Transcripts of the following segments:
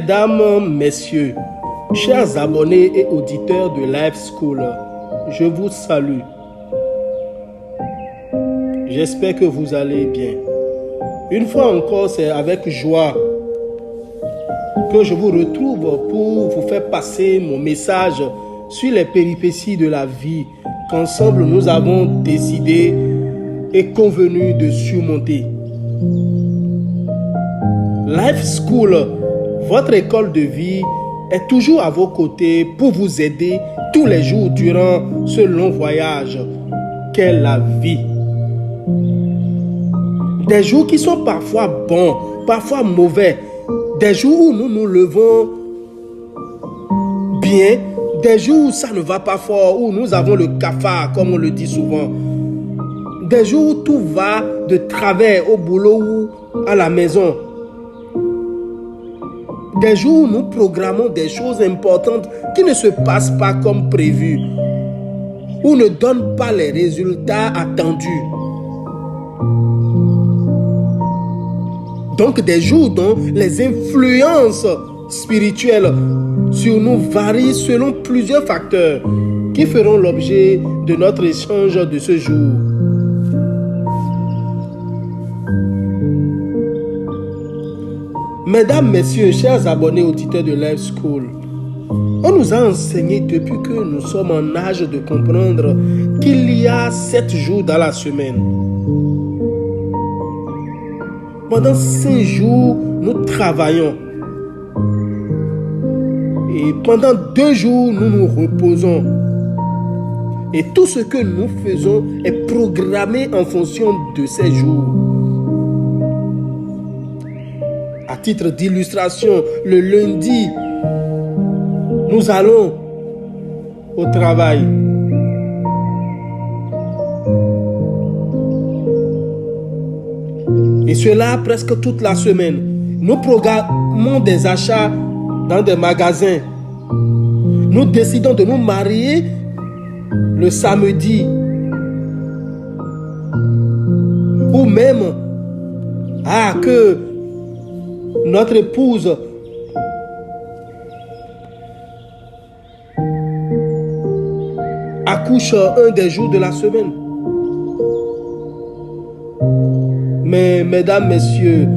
Mesdames, Messieurs, chers abonnés et auditeurs de Life School, je vous salue. J'espère que vous allez bien. Une fois encore, c'est avec joie que je vous retrouve pour vous faire passer mon message sur les péripéties de la vie qu'ensemble nous avons décidé et convenu de surmonter. Life School, votre école de vie, est toujours à vos côtés pour vous aider tous les jours durant ce long voyage qu'est la vie. Des jours qui sont parfois bons, parfois mauvais, des jours où nous nous levons bien, des jours où ça ne va pas fort, où nous avons le cafard, comme on le dit souvent. Des jours où tout va de travers au boulot ou à la maison. Des jours où nous programmons des choses importantes qui ne se passent pas comme prévu, ou ne donnent pas les résultats attendus. Donc des jours dont les influences spirituelles sur nous varient selon plusieurs facteurs qui feront l'objet de notre échange de ce jour. Mesdames, Messieurs, chers abonnés auditeurs de Life School, on nous a enseigné depuis que nous sommes en âge de comprendre qu'il y a 7 jours dans la semaine. Pendant 5 jours, nous travaillons. Et pendant 2 jours, nous nous reposons. Et tout ce que nous faisons est programmé en fonction de ces jours. À titre d'illustration, le lundi, nous allons au travail. Et cela presque toute la semaine. Nous programmons des achats dans des magasins. Nous décidons de nous marier le samedi. Ou même que notre épouse accouche un des jours de la semaine. Mais, mesdames, messieurs,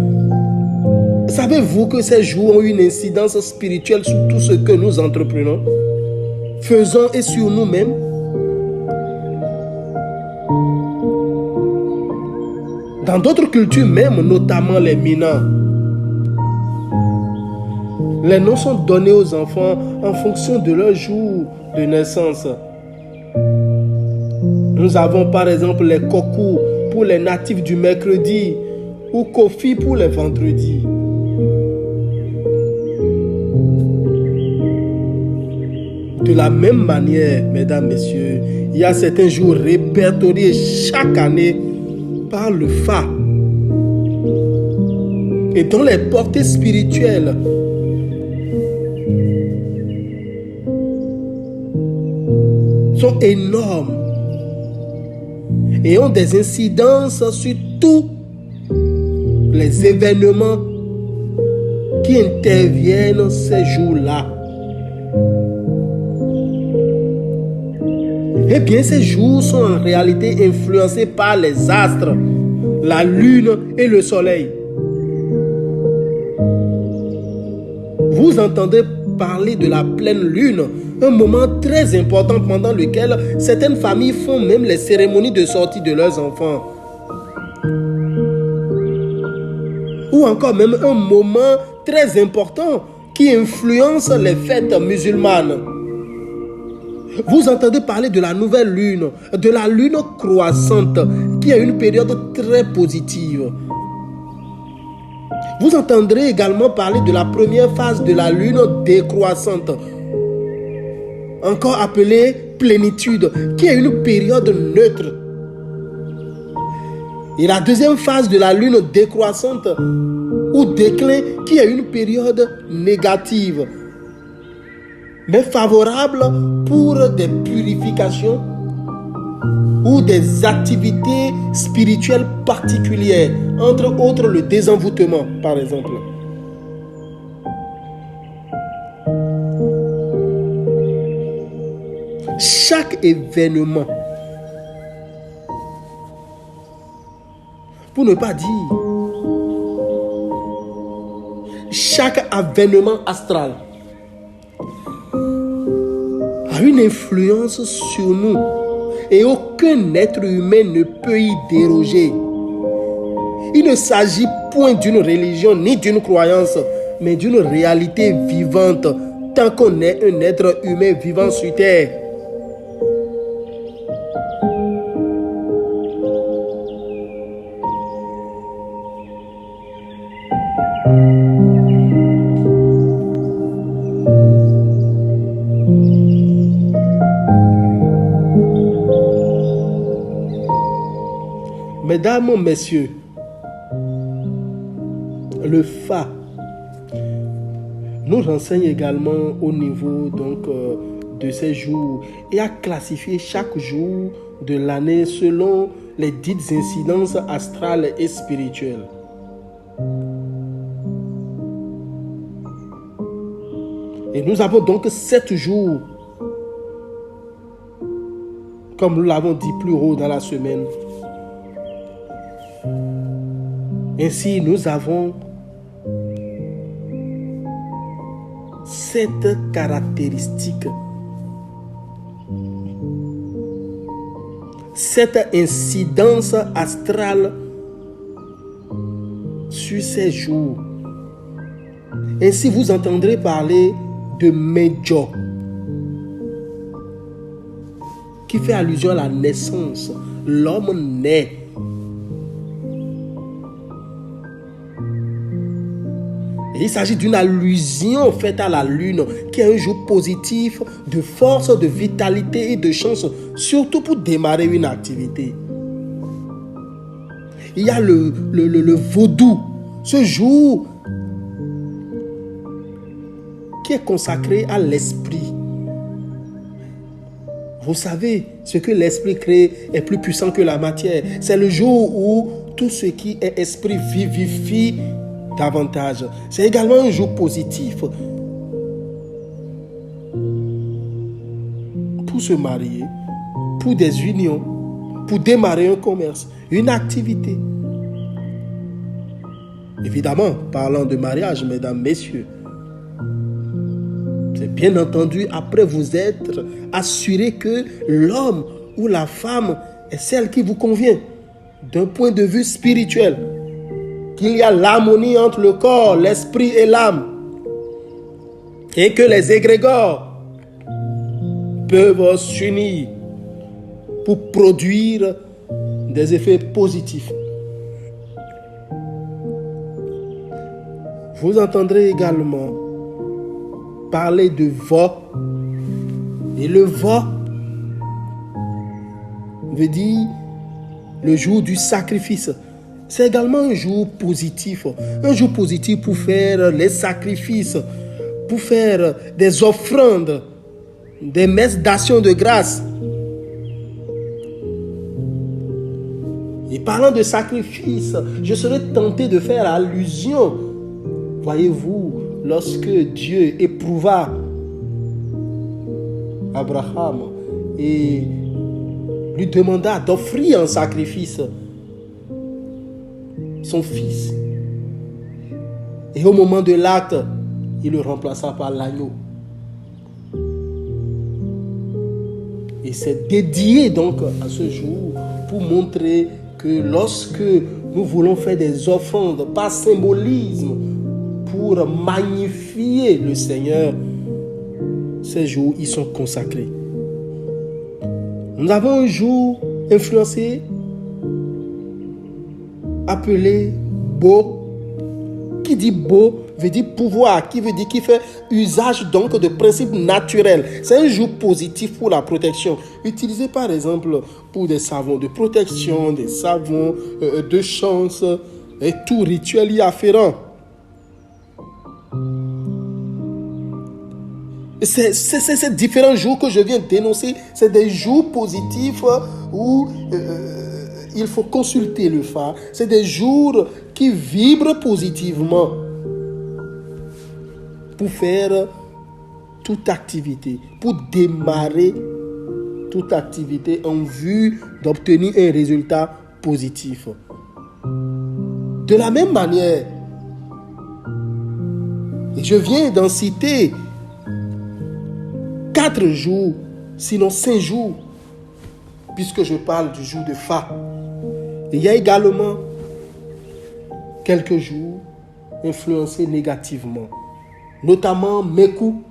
savez-vous que ces jours ont une incidence spirituelle sur tout ce que nous entreprenons, faisons et sur nous-mêmes? Dans d'autres cultures même, notamment les Minas, les noms sont donnés aux enfants en fonction de leur jour de naissance. Nous avons par exemple les Kokou pour les natifs du mercredi ou Kofi pour les vendredis. De la même manière, mesdames, messieurs, il y a certains jours répertoriés chaque année par le Fa et dont les portées spirituelles sont énormes et ont des incidences sur tous les événements qui interviennent ces jours-là. Eh bien, ces jours sont en réalité influencés par les astres, la lune et le soleil. Vous entendez parler de la pleine lune, un moment très important pendant lequel certaines familles font même les cérémonies de sortie de leurs enfants. Ou encore même un moment très important qui influence les fêtes musulmanes. Vous entendez parler de la nouvelle lune, de la lune croissante, qui a une période très positive. Vous entendrez également parler de la première phase de la lune décroissante, encore appelée plénitude, qui a une période neutre. Et la deuxième phase de la lune décroissante, ou déclin, qui a une période négative, mais favorable pour des purifications ou des activités spirituelles particulières, entre autres le désenvoûtement, par exemple. chaque événement, pour ne pas dire chaque avènement astral, a une influence sur nous et aucun être humain ne peut y déroger. Il ne s'agit point d'une religion ni d'une croyance, mais d'une réalité vivante tant qu'on est un être humain vivant sur terre. Mesdames, messieurs, le Fa nous renseigne également au niveau de ces jours et à classifier chaque jour de l'année selon les dites incidences astrales et spirituelles. Et nous avons donc 7 jours, comme nous l'avons dit plus haut dans la semaine. Ainsi, nous avons 7 caractéristiques, 7 incidences astrales sur ces jours. Ainsi, vous entendrez parler de Medjo, qui fait allusion à la naissance. L'homme naît. Et il s'agit d'une allusion faite à la lune, qui est un jour positif de force, de vitalité et de chance, surtout pour démarrer une activité. Il y a le vaudou, ce jour qui est consacré à l'esprit. Vous savez, ce que l'esprit crée est plus puissant que la matière. C'est le jour où tout ce qui est esprit vivifie davantage. C'est également un jour positif pour se marier, pour des unions, pour démarrer un commerce, une activité. Évidemment, parlant de mariage, mesdames, messieurs, c'est bien entendu après vous être assuré que l'homme ou la femme est celle qui vous convient d'un point de vue spirituel, qu'il y a l'harmonie entre le corps, l'esprit et l'âme, et que les égrégores peuvent s'unir pour produire des effets positifs. Vous entendrez également parler de Vo. Et le Vo veut dire le jour du sacrifice. C'est également un jour positif. Un jour positif pour faire les sacrifices, pour faire des offrandes, des messes d'action de grâce. Et parlant de sacrifice, je serais tenté de faire allusion, voyez-vous, lorsque Dieu éprouva Abraham et lui demanda d'offrir en sacrifice son fils. Et au moment de l'acte, il le remplaça par l'agneau. Et c'est dédié donc à ce jour pour montrer que lorsque nous voulons faire des offrandes par symbolisme, pour magnifier le Seigneur, ces jours, ils sont consacrés. Nous avons un jour influencé, appelé Beau. Qui dit beau veut dire pouvoir, qui veut dire qui fait usage donc de principes naturels. C'est un jour positif pour la protection. Utilisé par exemple pour des savons de protection, des savons de chance et tout rituel y afférent. Ces différents jours que je viens d'énoncer, c'est des jours positifs où il faut consulter le phare. C'est des jours qui vibrent positivement pour faire toute activité, pour démarrer toute activité en vue d'obtenir un résultat positif. De la même manière, et je viens d'en citer 4 jours, sinon 5 jours, puisque je parle du jour de Fa. Et il y a également quelques jours influencés négativement, notamment Mekou,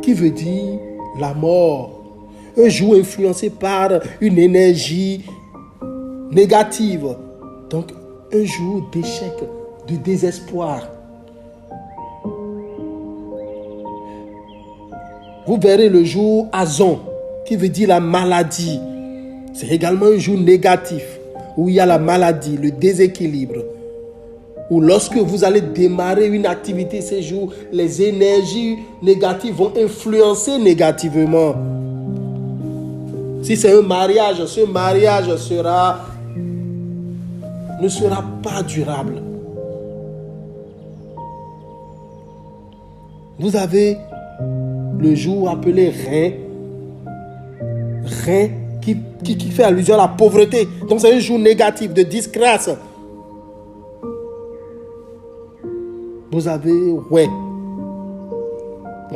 qui veut dire la mort. Un jour influencé par une énergie négative. Donc, un jour d'échec, de désespoir. Vous verrez le jour Azon, qui veut dire la maladie. C'est également un jour négatif, où il y a la maladie, le déséquilibre. Ou lorsque vous allez démarrer une activité ces jours, les énergies négatives vont influencer négativement. Si c'est un mariage, ce mariage ne sera pas durable. Vous avez le jour appelé Rein. Rein qui fait allusion à la pauvreté. Donc c'est un jour négatif, de disgrâce. Vous avez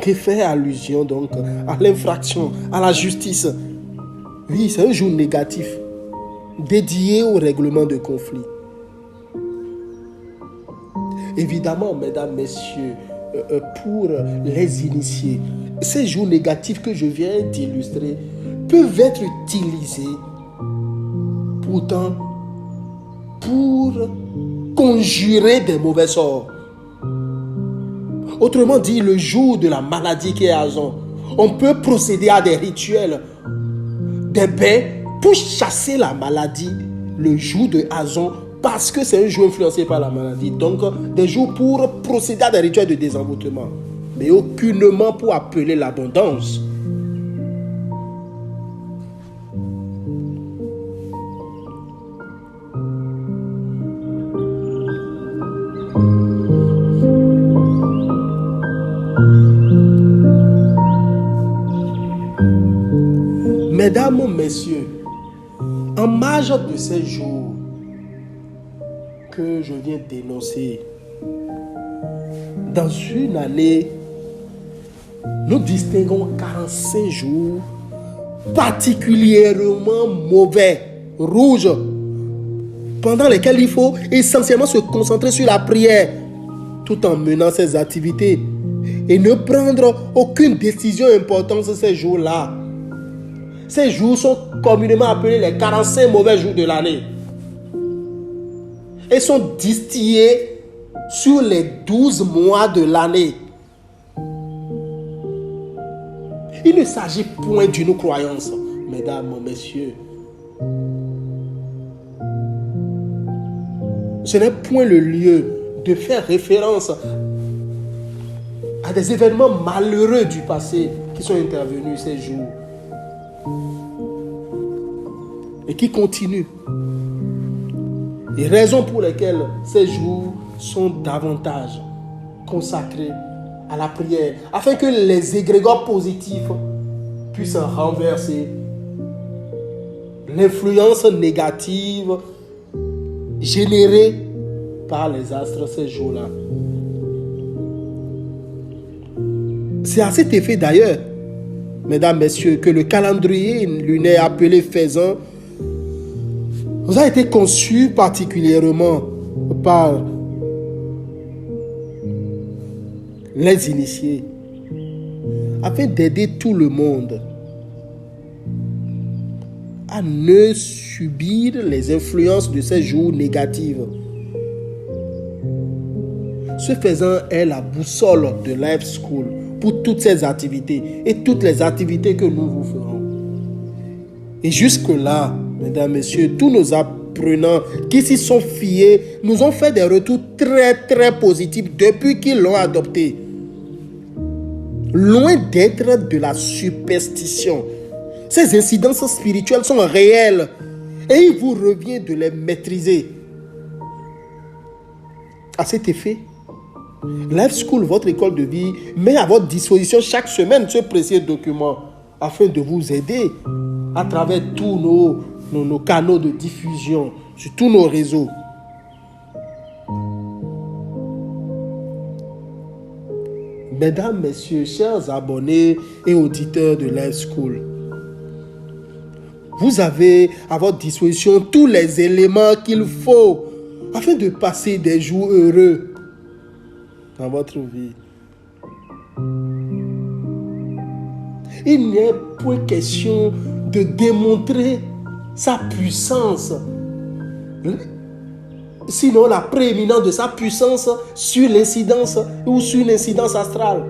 qui fait allusion donc à l'infraction, à la justice. Oui, c'est un jour négatif, dédié au règlement de conflits. Évidemment, mesdames, messieurs, pour les initiés, ces jours négatifs que je viens d'illustrer peuvent être utilisés pourtant pour conjurer des mauvais sorts. Autrement dit, le jour de la maladie qui est Azon, on peut procéder à des rituels, des bains pour chasser la maladie le jour de Azon, parce que c'est un jour influencé par la maladie. Donc, des jours pour procéder à des rituels de désenvoûtement, mais aucunement pour appeler l'abondance. Mesdames, messieurs, en marge de ces jours que je viens d'énoncer, dans une année, nous distinguons 45 jours particulièrement mauvais, rouges, pendant lesquels il faut essentiellement se concentrer sur la prière, tout en menant ses activités et ne prendre aucune décision importante ces jours-là. Ces jours sont communément appelés les 45 mauvais jours de l'année et sont distillés sur les 12 mois de l'année. Il ne s'agit point d'une croyance, mesdames, messieurs. Ce n'est point le lieu de faire référence à des événements malheureux du passé qui sont intervenus ces jours et qui continuent. Les raisons pour lesquelles ces jours sont davantage consacrés à la prière, afin que les égrégores positifs puissent renverser l'influence négative générée par les astres ces jours-là. C'est à cet effet d'ailleurs, mesdames, messieurs, que le calendrier lunaire appelé Faisan nous a été conçu particulièrement par les initiés, afin d'aider tout le monde à ne subir les influences de ces jours négatives. Ce faisant est la boussole de Life School pour toutes ces activités et toutes les activités que nous vous ferons. Et jusque-là, mesdames, messieurs, tous nos apprenants qui s'y sont fiés nous ont fait des retours très très positifs depuis qu'ils l'ont adopté. Loin d'être de la superstition, ces incidences spirituelles sont réelles et il vous revient de les maîtriser. À cet effet, Life School, votre école de vie, met à votre disposition chaque semaine ce précieux document afin de vous aider à travers tous nos canaux de diffusion, sur tous nos réseaux. Mesdames, messieurs, chers abonnés et auditeurs de Live School, vous avez à votre disposition tous les éléments qu'il faut afin de passer des jours heureux dans votre vie. Il n'est point question de démontrer sa puissance, sinon la prééminence de sa puissance sur l'incidence ou sur l'incidence astrale.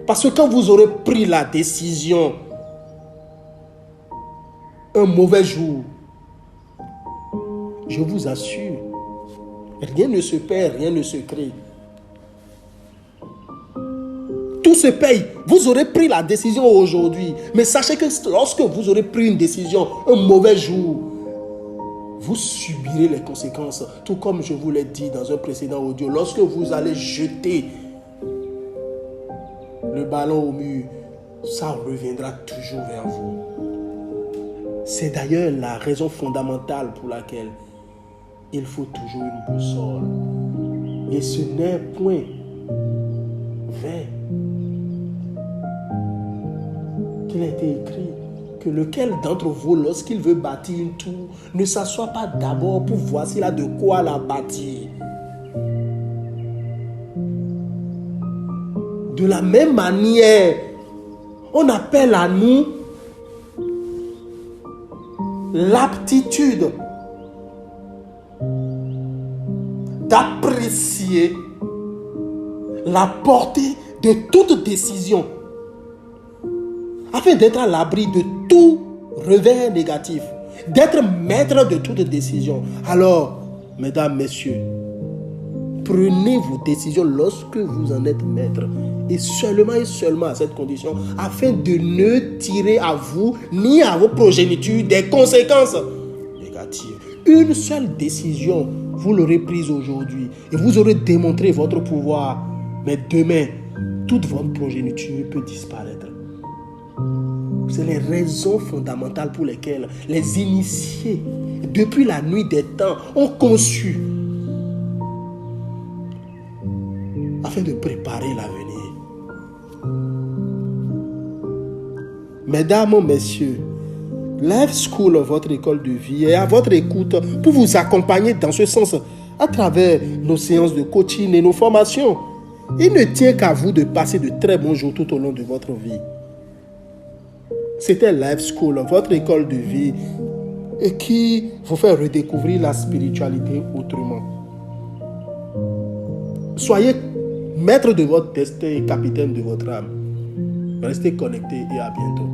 Parce que quand vous aurez pris la décision, un mauvais jour, je vous assure, rien ne se perd, rien ne se crée. Tout se paye. Vous aurez pris la décision aujourd'hui, mais sachez que lorsque vous aurez pris une décision, un mauvais jour, vous subirez les conséquences. Tout comme je vous l'ai dit dans un précédent audio, lorsque vous allez jeter le ballon au mur, ça reviendra toujours vers vous. C'est d'ailleurs la raison fondamentale pour laquelle il faut toujours une boussole. Et ce n'est point vain qu'il a été écrit que lequel d'entre vous, lorsqu'il veut bâtir une tour, ne s'assoit pas d'abord pour voir s'il a de quoi la bâtir. De la même manière, on appelle à nous l'aptitude d'apprécier la portée de toute décision afin d'être à l'abri de tout revers négatif, d'être maître de toute décision. Alors, mesdames, messieurs, prenez vos décisions lorsque vous en êtes maître, et seulement à cette condition, afin de ne tirer à vous ni à vos progénitures des conséquences négatives. Une seule décision, vous l'aurez prise aujourd'hui et vous aurez démontré votre pouvoir, mais demain, toute votre progéniture peut disparaître. C'est les raisons fondamentales pour lesquelles les initiés, depuis la nuit des temps, ont conçu afin de préparer l'avenir. Mesdames, messieurs, Live School, votre école de vie, est à votre écoute pour vous accompagner dans ce sens à travers nos séances de coaching et nos formations. Il ne tient qu'à vous de passer de très bons jours tout au long de votre vie. C'était Live School, votre école de vie, et qui vous fait redécouvrir la spiritualité autrement. Soyez maître de votre destin et capitaine de votre âme. Restez connectés et à bientôt.